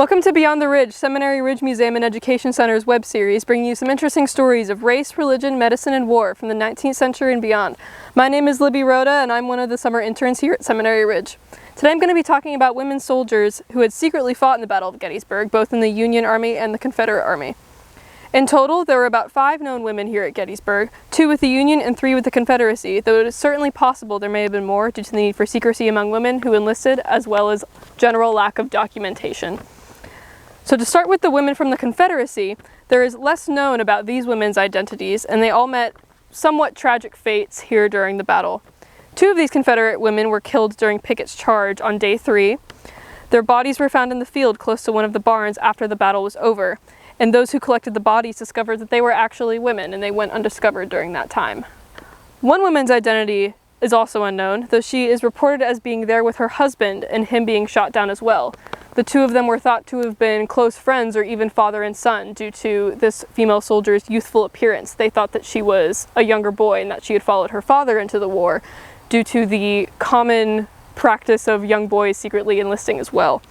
Welcome to Beyond the Ridge, Seminary Ridge Museum and Education Center's web series, bringing you some interesting stories of race, religion, medicine, and war from the 19th century and beyond. My name is Libby Roda, and I'm one of the summer interns here at Seminary Ridge. Today I'm going to be talking about women soldiers who had secretly fought in the Battle of Gettysburg, both in the Union Army and the Confederate Army. In total, there were about 5 known women here at Gettysburg, 2 with the Union and 3 with the Confederacy, though it is certainly possible there may have been more due to the need for secrecy among women who enlisted, as well as general lack of documentation. So to start with the women from the Confederacy, there is less known about these women's identities, and they all met somewhat tragic fates here during the battle. 2 of these Confederate women were killed during Pickett's charge on day 3. Their bodies were found in the field close to one of the barns after the battle was over, and those who collected the bodies discovered that they were actually women, and they went undiscovered during that time. One woman's identity is also unknown, though she is reported as being there with her husband and him being shot down as well. The 2 of them were thought to have been close friends or even father and son due to this female soldier's youthful appearance. They thought that she was a younger boy and that she had followed her father into the war due to the common practice of young boys secretly enlisting as well.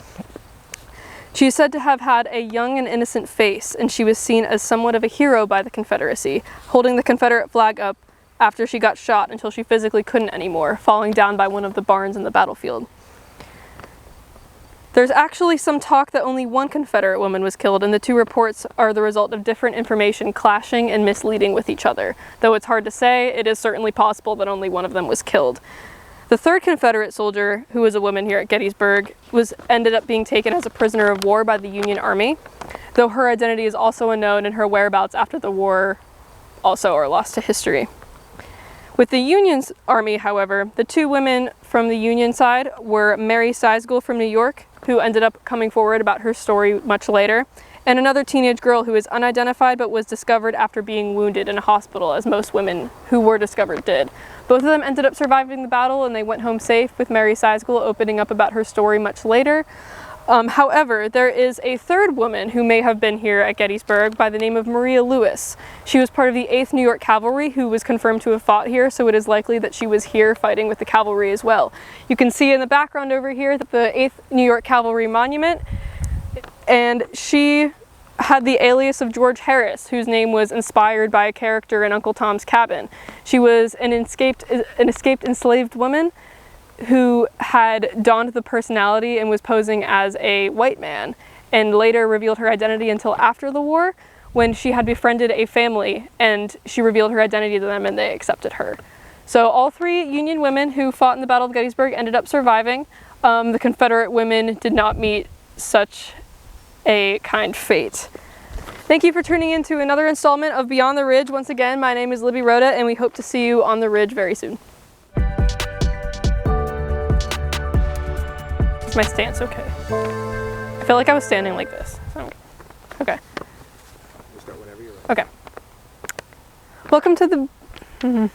She is said to have had a young and innocent face, and she was seen as somewhat of a hero by the Confederacy, holding the Confederate flag up after she got shot until she physically couldn't anymore, falling down by one of the barns in the battlefield. There's actually some talk that only one Confederate woman was killed, and the 2 reports are the result of different information clashing and misleading with each other. Though it's hard to say, it is certainly possible that only one of them was killed. The 3rd Confederate soldier, who was a woman here at Gettysburg, ended up being taken as a prisoner of war by the Union Army, though her identity is also unknown and her whereabouts after the war also are lost to history. With the Union Army, however, the 2 women from the Union side were Mary Seisgel from New York, who ended up coming forward about her story much later, and another teenage girl who is unidentified but was discovered after being wounded in a hospital, as most women who were discovered did. Both of them ended up surviving the battle and they went home safe, with Mary Seisgel opening up about her story much later. However, there is a 3rd woman who may have been here at Gettysburg by the name of Maria Lewis. She was part of the 8th New York Cavalry who was confirmed to have fought here, so it is likely that she was here fighting with the cavalry as well. You can see in the background over here the 8th New York Cavalry Monument, and she had the alias of George Harris, whose name was inspired by a character in Uncle Tom's Cabin. She was an escaped enslaved woman who had donned the personality and was posing as a white man, and later revealed her identity until after the war, when she had befriended a family and she revealed her identity to them and they accepted her. So all 3 Union women who fought in the Battle of Gettysburg ended up surviving. The Confederate women did not meet such a kind fate. Thank you for tuning in to another installment of Beyond the Ridge. Once again, my name is Libby Roda, and we hope to see you on the ridge very soon. Is my stance okay? I feel like I was standing like this. Okay. Start whenever you're ready. Okay. Welcome to the...